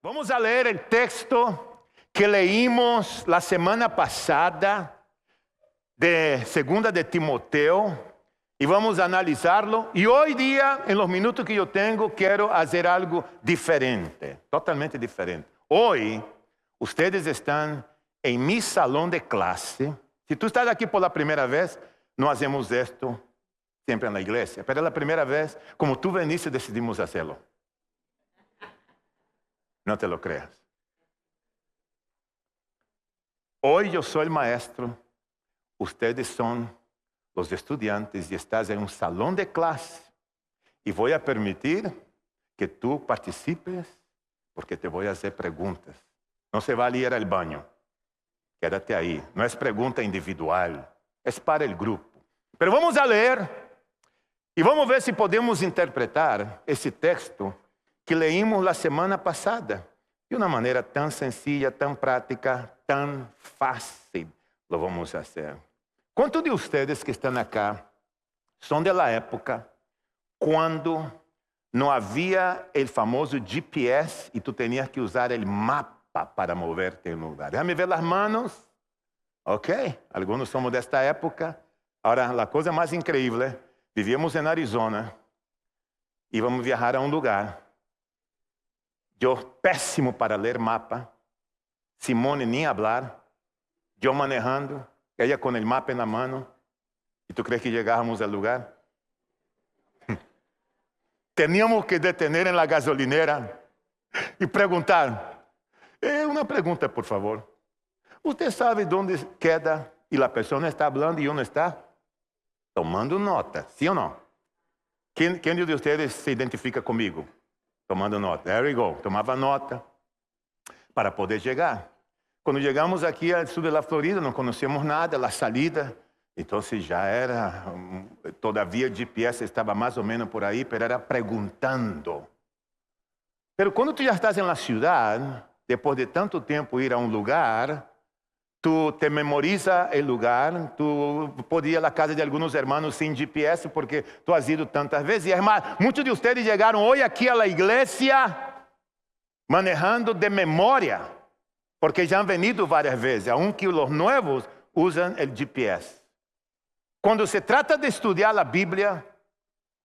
Vamos a leer el texto que leímos la semana pasada de Segunda de Timoteo y vamos a analizarlo. Y hoy día, en los minutos que yo tengo, quiero hacer algo diferente, totalmente diferente. Hoy, ustedes están en mi salón de clase. Si tú estás aquí por la primera vez, no hacemos esto siempre en la iglesia, pero es la primera vez, como tú veniste, decidimos hacerlo. No te lo creas. Hoy yo soy el maestro, ustedes son los estudiantes y estás en un salón de clase. Y voy a permitir que tú participes porque te voy a hacer preguntas. No se vale ir al baño. Quédate ahí. No es pregunta individual, es para el grupo. Pero vamos a leer y vamos a ver si podemos interpretar ese texto que leímos la semana pasada, de una manera tan sencilla, tan práctica, tan fácil, lo vamos a hacer. ¿Cuántos de ustedes que están acá son de la época cuando no había el famoso GPS y tú tenías que usar el mapa para moverte en un lugar? Déjame ver las manos. Ok, algunos somos de esta época. Ahora, la cosa más increíble, vivíamos en Arizona, íbamos a viajar a un lugar. Yo péssimo para ler mapa, Simone ni hablar, yo manejando, ella con el mapa en la mano. ¿Y tú crees que llegábamos al lugar? Teníamos que detener en la gasolinera y preguntar. Una pregunta, por favor. ¿Usted sabe dónde queda y la persona está hablando y uno está tomando nota? ¿Sí o no? ¿Quién de ustedes se identifica conmigo? Tomando nota. There we go. Tomaba nota para poder llegar. Cuando llegamos aquí al sur de la Florida, no conocíamos nada, la salida. Entonces ya era, todavía el GPS estaba más o menos por ahí, pero era preguntando. Pero cuando tú ya estás en la ciudad, después de tanto tiempo ir a un lugar, tú te memorizas el lugar, tú podías ir a la casa de algunos hermanos sin GPS porque tú has ido tantas veces. Y además, muchos de ustedes llegaron hoy aquí a la iglesia manejando de memoria, porque ya han venido varias veces, aunque los nuevos usan el GPS. Cuando se trata de estudiar la Biblia,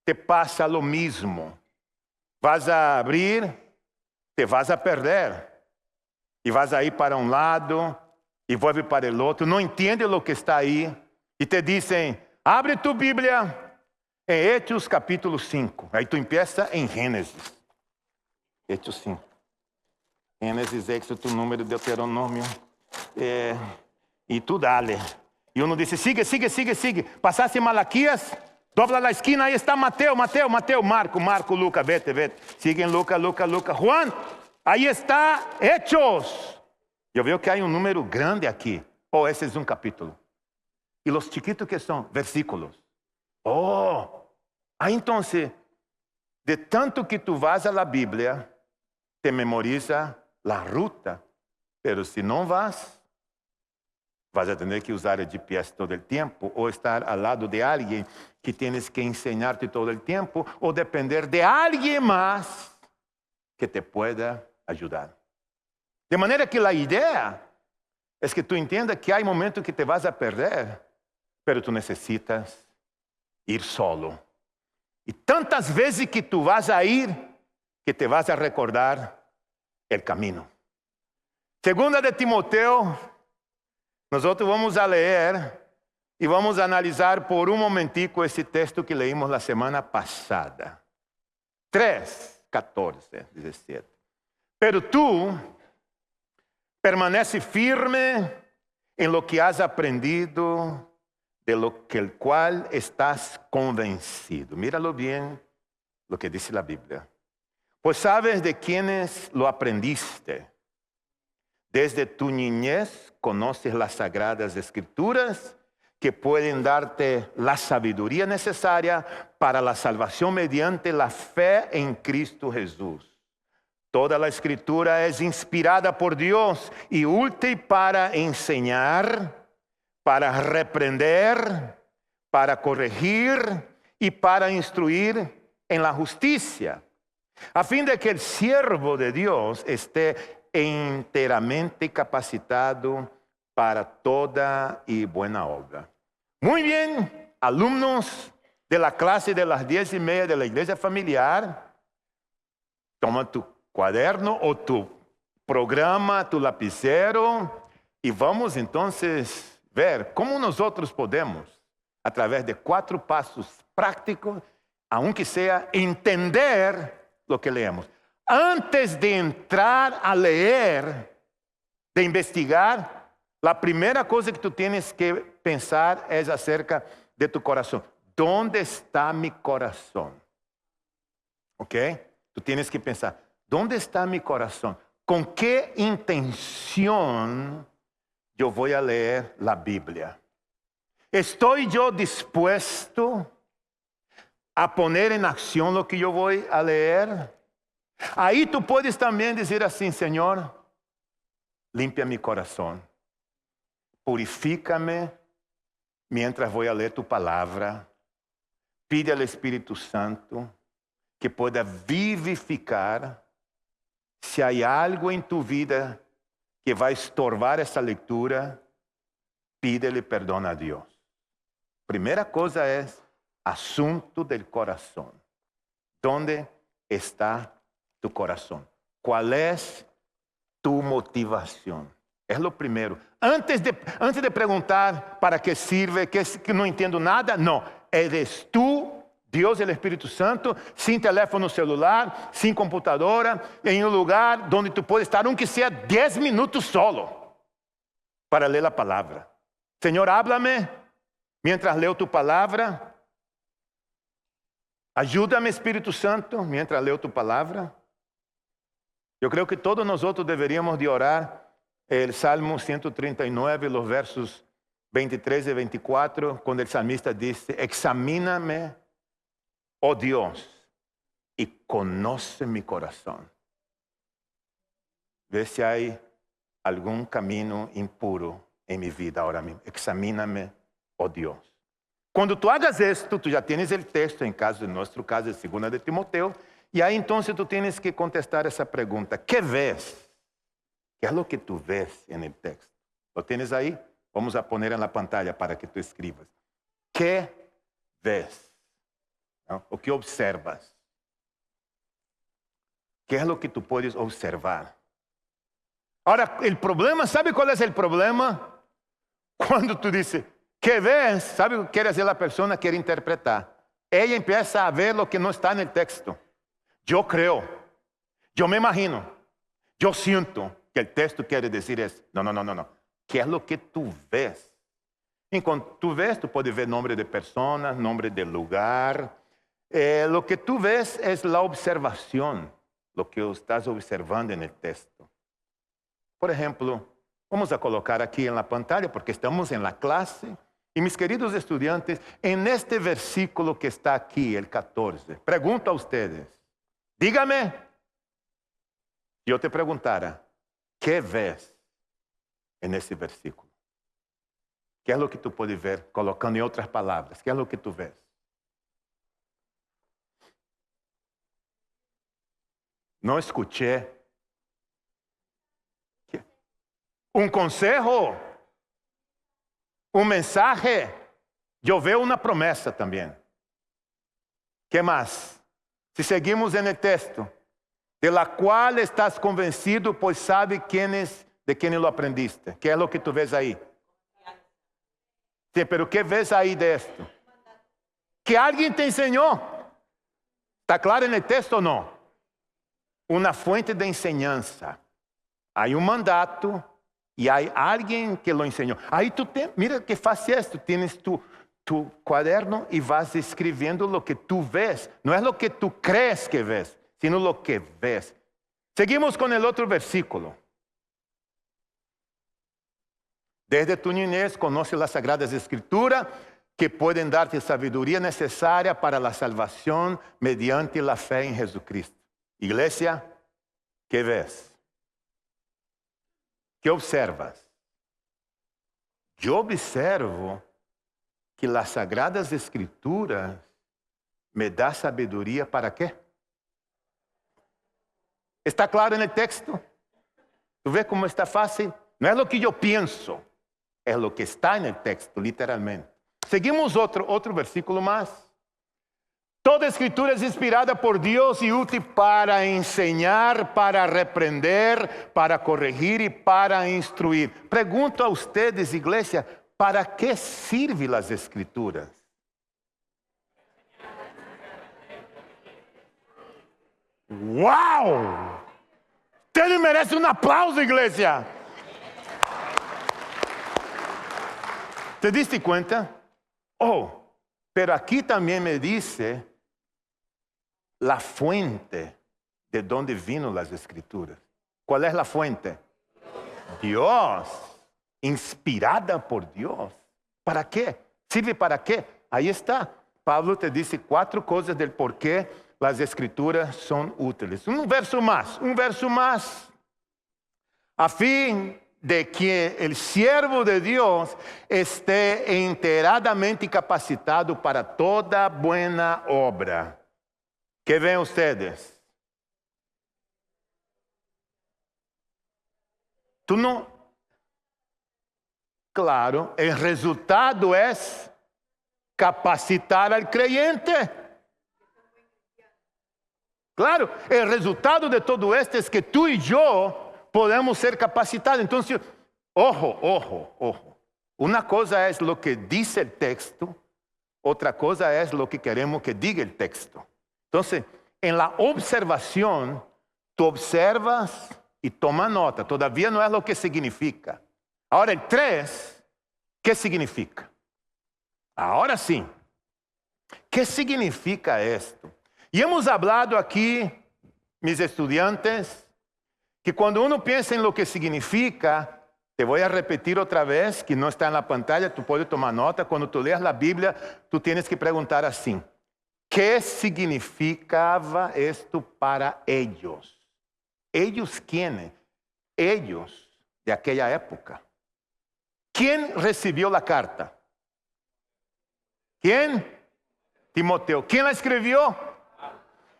te pasa lo mismo. Vas a abrir, te vas a perder. Y vas a ir para un lado y vuelve para el otro, no entiende lo que está ahí, y te dicen, abre tu Biblia en Hechos capítulo 5. Ahí tú empiezas en Génesis. Hechos 5. Génesis, Éxodo, Número, Deuteronomio. Y tú dale. Y uno dice, sigue. Pasaste Malaquías, dobla la esquina, ahí está Mateo, Marco, Lucas, vete. Siguen Lucas, Juan, ahí está Hechos. Yo veo que hay un número grande aquí. Ese es un capítulo. Y los chiquitos que son versículos. Entonces, de tanto que tú vas a la Biblia, te memoriza la ruta. Pero si no vas a tener que usar el GPS todo el tiempo, o estar al lado de alguien que tienes que enseñarte todo el tiempo, o depender de alguien más que te pueda ayudar. De manera que la idea es que tú entiendas que hay momentos que te vas a perder, pero tú necesitas ir solo. Y tantas veces que tú vas a ir, que te vas a recordar el camino. Segunda de Timoteo, nosotros vamos a leer y vamos a analizar por un momentico ese texto que leímos la semana pasada. 3, 14, 17. Pero tú permanece firme en lo que has aprendido, de lo que el cual estás convencido. Míralo bien lo que dice la Biblia. Pues sabes de quiénes lo aprendiste. Desde tu niñez conoces las sagradas escrituras que pueden darte la sabiduría necesaria para la salvación mediante la fe en Cristo Jesús. Toda la escritura es inspirada por Dios y útil para enseñar, para reprender, para corregir y para instruir en la justicia, a fin de que el siervo de Dios esté enteramente capacitado para toda y buena obra. Muy bien, alumnos de la clase de las 10:30 de la iglesia familiar, toma tu cuaderno o tu programa, tu lapicero, y vamos entonces ver cómo nosotros podemos, a través de 4 pasos prácticos, aunque sea entender lo que leemos. Antes de entrar a leer, de investigar, la primera cosa que tú tienes que pensar es acerca de tu corazón. ¿Dónde está mi corazón? ¿Ok? Tú tienes que pensar, ¿dónde está mi corazón? ¿Con qué intención yo voy a leer la Biblia? ¿Estoy yo dispuesto a poner en acción lo que yo voy a leer? Ahí tú puedes también decir así: Señor, limpia mi corazón, purifícame mientras voy a leer tu palabra. Pide al Espíritu Santo que pueda vivificar. Si hay algo en tu vida que va a estorbar esa lectura, pídele perdón a Dios. Primera cosa es asunto del corazón. ¿Dónde está tu corazón? ¿Cuál es tu motivación? Es lo primero. Antes de preguntar para qué sirve, que no entiendo nada, no. Eres tú, Dios, el Espíritu Santo, sin teléfono celular, sin computadora, en un lugar donde tú puedes estar, aunque sea 10 minutos solo, para leer la palabra. Señor, háblame mientras leo tu palabra. Ayúdame, Espíritu Santo, mientras leo tu palabra. Yo creo que todos nosotros deberíamos de orar el Salmo 139, los versos 23 y 24, cuando el salmista dice: examíname, oh Dios, y conoce mi corazón. Ve si hay algún camino impuro en mi vida ahora mismo. Examíname, oh Dios. Cuando tú hagas esto, tú ya tienes el texto, en nuestro caso es 2 de Timoteo, y ahí entonces tú tienes que contestar esa pregunta: ¿qué ves? ¿Qué es lo que tú ves en el texto? ¿Lo tienes ahí? Vamos a poner en la pantalla para que tú escribas. ¿Qué ves? ¿No? ¿O qué observas? ¿Qué es lo que tú puedes observar? Ahora, el problema, ¿sabe cuál es el problema? Cuando tú dices, ¿qué ves? ¿Sabe lo que quiere hacer la persona? Quiere interpretar. Ella empieza a ver lo que no está en el texto. Yo creo, yo me imagino, yo siento que el texto quiere decir es, no. ¿Qué es lo que tú ves? Y cuando tú ves, tú puedes ver nombre de personas, nombre de lugar. Lo que tú ves es la observación, lo que estás observando en el texto. Por ejemplo, vamos a colocar aquí en la pantalla, porque estamos en la clase. Y mis queridos estudiantes, en este versículo que está aquí, el 14, pregunto a ustedes, dígame, yo te preguntara, ¿qué ves en ese versículo? ¿Qué es lo que tú puedes ver? Colocando en otras palabras, ¿qué es lo que tú ves? No escuché. ¿Qué? Un consejo, un mensaje. Yo veo una promesa también. ¿Qué más? Si seguimos en el texto, de la cual estás convencido, pues sabe de quién lo aprendiste. ¿Qué es lo que tú ves ahí? Sí, pero ¿qué ves ahí de esto? Que alguien te enseñó. ¿Está claro en el texto o no? Una fuente de enseñanza. Hay un mandato y hay alguien que lo enseñó. Ahí mira qué fácil es, tú tienes tu cuaderno y vas escribiendo lo que tú ves. No es lo que tú crees que ves, sino lo que ves. Seguimos con el otro versículo. Desde tu niñez conoce las Sagradas Escrituras que pueden darte sabiduría necesaria para la salvación mediante la fe en Jesucristo. Iglesia, ¿qué ves? ¿Qué observas? Yo observo que las Sagradas Escrituras me da sabiduría ¿para qué? ¿Está claro en el texto? ¿Tú ves cómo está fácil? No es lo que yo pienso, es lo que está en el texto, literalmente. Seguimos otro versículo más. Toda escritura es inspirada por Dios y útil para enseñar, para reprender, para corregir y para instruir. Pregunto a ustedes, iglesia, ¿para qué sirven las escrituras? ¡Wow! Ustedes merecen un aplauso, iglesia. ¿Te diste cuenta? Oh, pero aquí también me dice la fuente de donde vino las escrituras. ¿Cuál es la fuente? Dios, inspirada por Dios. ¿Para qué? ¿Sirve para qué? Ahí está. Pablo te dice 4 cosas del por qué las escrituras son útiles. Un verso más. A fin de que el siervo de Dios esté enteradamente capacitado para toda buena obra. ¿Qué ven ustedes? Tú no. Claro, el resultado es capacitar al creyente. Claro, el resultado de todo esto es que tú y yo podemos ser capacitados. Entonces, ojo. Una cosa es lo que dice el texto, otra cosa es lo que queremos que diga el texto. Entonces, en la observación, tú observas y toma nota. Todavía no es lo que significa. Ahora, el 3, ¿qué significa? Ahora sí. ¿Qué significa esto? Y hemos hablado aquí, mis estudiantes, que cuando uno piensa en lo que significa, te voy a repetir otra vez, que no está en la pantalla, tú puedes tomar nota. Cuando tú leas la Biblia, tú tienes que preguntar así: ¿qué significaba esto para ellos? ¿Ellos quiénes? Ellos de aquella época. ¿Quién recibió la carta? ¿Quién? Timoteo. ¿Quién la escribió?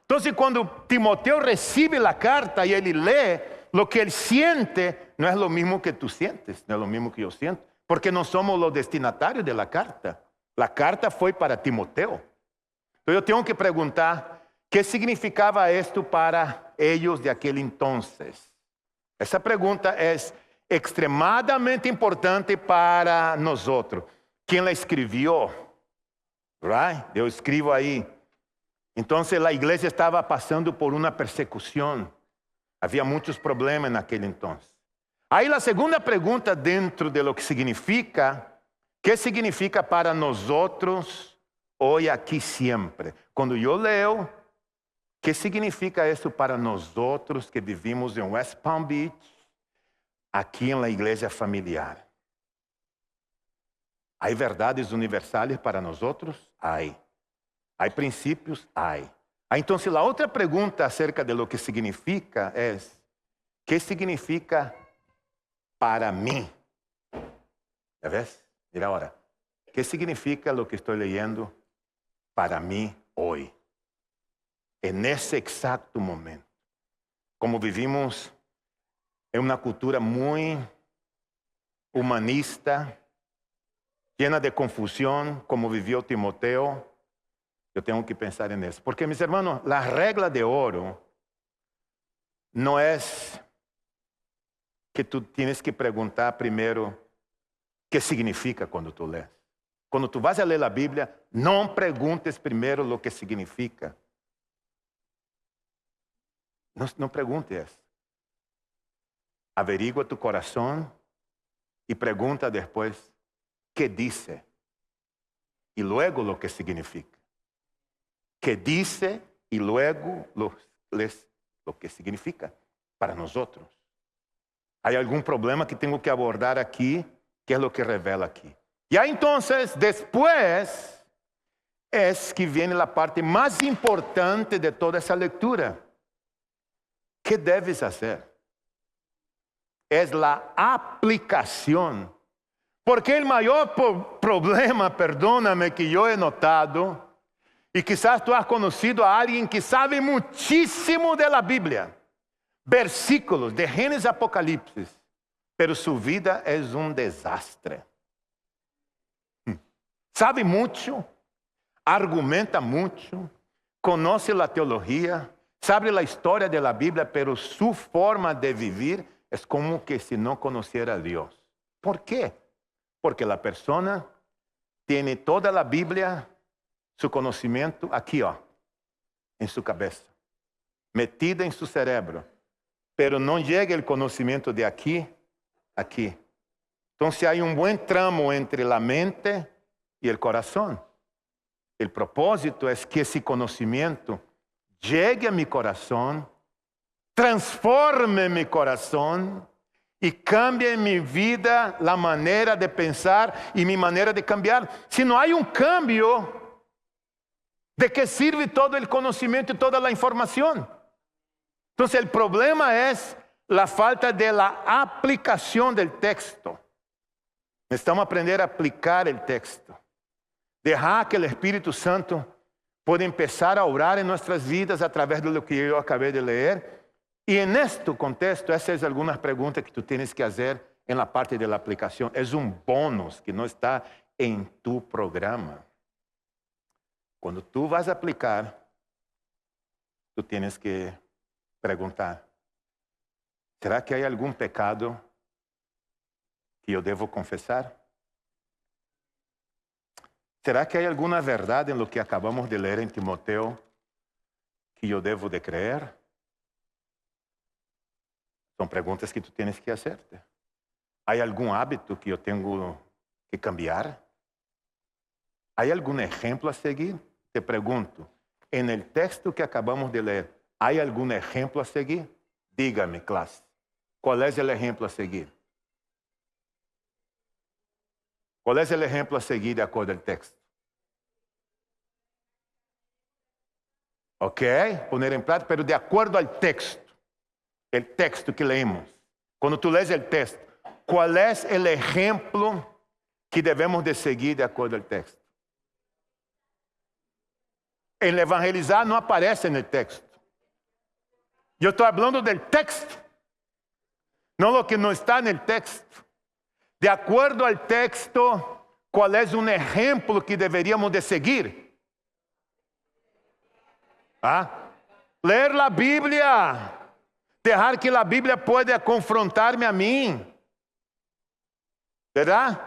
Entonces, cuando Timoteo recibe la carta y él lee, lo que él siente no es lo mismo que tú sientes, no es lo mismo que yo siento, porque no somos los destinatarios de la carta. La carta fue para Timoteo. Entonces, yo tengo que preguntar, ¿qué significaba esto para ellos de aquel entonces? Esa pregunta es extremadamente importante para nosotros. ¿Quién la escribió? Right? Yo escribo ahí. Entonces la iglesia estaba pasando por una persecución. Había muchos problemas en aquel entonces. Ahí la segunda pregunta dentro de lo que significa, ¿qué significa para nosotros hoy, aquí, siempre? Cuando yo leo, ¿qué significa eso para nosotros que vivimos en West Palm Beach, aquí en la iglesia familiar? ¿Hay verdades universales para nosotros? Hay. ¿Hay principios? Hay. Entonces la otra pregunta acerca de lo que significa es, ¿qué significa para mí? ¿Ya ves? Mira ahora. ¿Qué significa lo que estoy leyendo para mí hoy? En ese exacto momento. Como vivimos en una cultura muy humanista, llena de confusión, como vivió Timoteo, yo tengo que pensar en eso. Porque, mis hermanos, la regla de oro no es que tú tienes que preguntar primero qué significa cuando tú lees. Cuando tú vas a leer la Biblia, no preguntes primero lo que significa. No preguntes. Averigua tu corazón y pregunta después qué dice y luego lo que significa. ¿Qué dice y luego lo que significa para nosotros? ¿Hay algún problema que tengo que abordar aquí? ¿Qué es lo que revela aquí? Ya entonces, después es que viene la parte más importante de toda esa lectura. ¿Qué debes hacer? Es la aplicación. Porque el mayor problema, perdóname, que yo he notado, y quizás tú has conocido a alguien que sabe muchísimo de la Biblia, versículos de Génesis a Apocalipsis, pero su vida es un desastre. Sabe mucho, argumenta mucho, conoce la teología, sabe la historia de la Biblia, pero su forma de vivir es como que si no conociera a Dios. ¿Por qué? Porque la persona tiene toda la Biblia, su conocimiento aquí, en su cabeza, metida en su cerebro, pero no llega el conocimiento de aquí, aquí. Entonces hay un buen tramo entre la mente y el corazón. El propósito es que ese conocimiento llegue a mi corazón, transforme mi corazón y cambie en mi vida la manera de pensar y mi manera de cambiar. Si no hay un cambio, ¿de qué sirve todo el conocimiento y toda la información? Entonces el problema es la falta de la aplicación del texto. Necesitamos aprender a aplicar el texto. Dejar que el Espíritu Santo pueda empezar a obrar en nuestras vidas a través de lo que yo acabé de leer. Y en este contexto, esas son algunas preguntas que tú tienes que hacer en la parte de la aplicación. Es un bonus que no está en tu programa. Cuando tú vas a aplicar, tú tienes que preguntar, ¿será que hay algún pecado que yo debo confesar? ¿Será que hay alguna verdad en lo que acabamos de leer en Timoteo que yo debo de creer? Son preguntas que tú tienes que hacerte. ¿Hay algún hábito que yo tengo que cambiar? ¿Hay algún ejemplo a seguir? Te pregunto, en el texto que acabamos de leer, ¿hay algún ejemplo a seguir? Dígame, clase, ¿cuál es el ejemplo a seguir? ¿Cuál es el ejemplo a seguir de acuerdo al texto? Ok, poner en práctica, pero de acuerdo al texto. El texto que leemos. Cuando tú lees el texto, ¿cuál es el ejemplo que debemos de seguir de acuerdo al texto? El evangelizar no aparece en el texto. Yo estoy hablando del texto, no lo que no está en el texto. De acuerdo al texto, ¿cuál es un ejemplo que deberíamos de seguir? Leer la Biblia. Dejar que la Biblia pueda confrontarme a mí. ¿Verdad?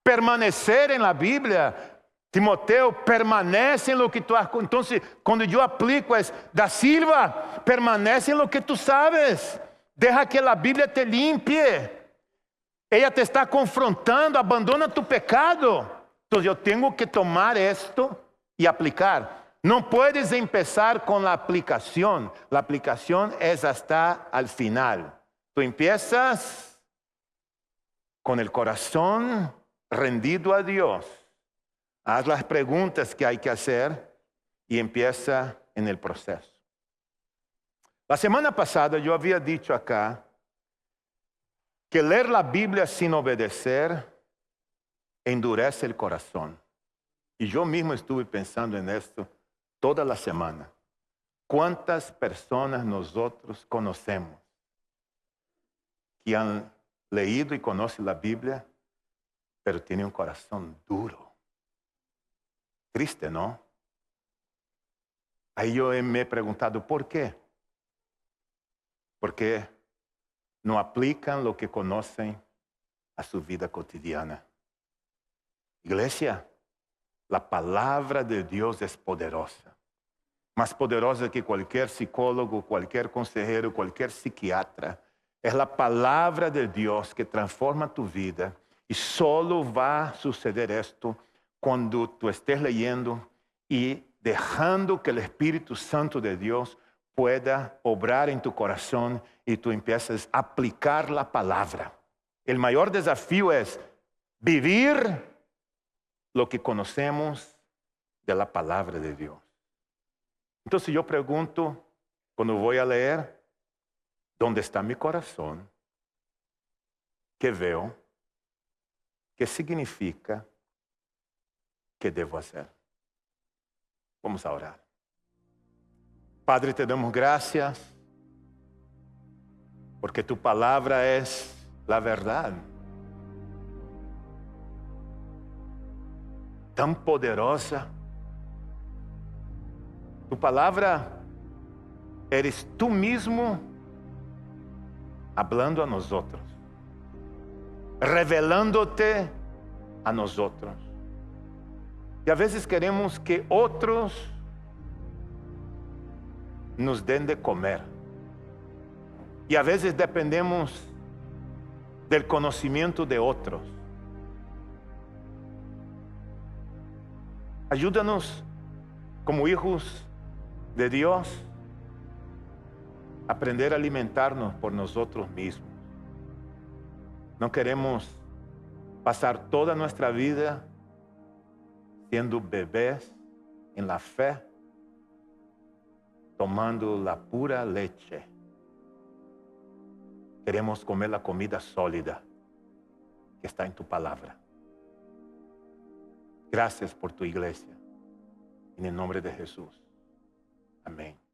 Permanecer en la Biblia. Timoteo, permanece en lo que tú has. Entonces, cuando yo aplico es, Da Silva, permanece en lo que tú sabes. Deja que la Biblia te limpie. Ella te está confrontando, abandona tu pecado. Entonces yo tengo que tomar esto y aplicar. No puedes empezar con la aplicación. La aplicación es hasta al final. Tú empiezas con el corazón rendido a Dios. Haz las preguntas que hay que hacer y empieza en el proceso. La semana pasada yo había dicho acá que leer la Biblia sin obedecer endurece el corazón. Y yo mismo estuve pensando en esto toda la semana. ¿Cuántas personas nosotros conocemos que han leído y conocen la Biblia, pero tienen un corazón duro? Triste, ¿no? Ahí yo me he preguntado, ¿por qué? Porque no aplican lo que conocen a su vida cotidiana. Iglesia, la palabra de Dios es poderosa. Más poderosa que cualquier psicólogo, cualquier consejero, cualquier psiquiatra. Es la palabra de Dios que transforma tu vida. Y solo va a suceder esto cuando tú estés leyendo y dejando que el Espíritu Santo de Dios pueda obrar en tu corazón y tú empiezas a aplicar la palabra. El mayor desafío es vivir lo que conocemos de la palabra de Dios. Entonces yo pregunto, cuando voy a leer, ¿dónde está mi corazón? ¿Qué veo? ¿Qué significa? ¿Qué debo hacer? Vamos a orar. Padre, te damos gracias porque tu palabra es la verdad. Tan poderosa. Tu palabra eres tú mismo hablando a nosotros, revelándote a nosotros. Y a veces queremos que otros nos den de comer. Y a veces dependemos del conocimiento de otros. Ayúdanos como hijos de Dios a aprender a alimentarnos por nosotros mismos. No queremos pasar toda nuestra vida siendo bebés en la fe, tomando la pura leche. Queremos comer la comida sólida que está en tu palabra. Gracias por tu iglesia. En el nombre de Jesús. Amén.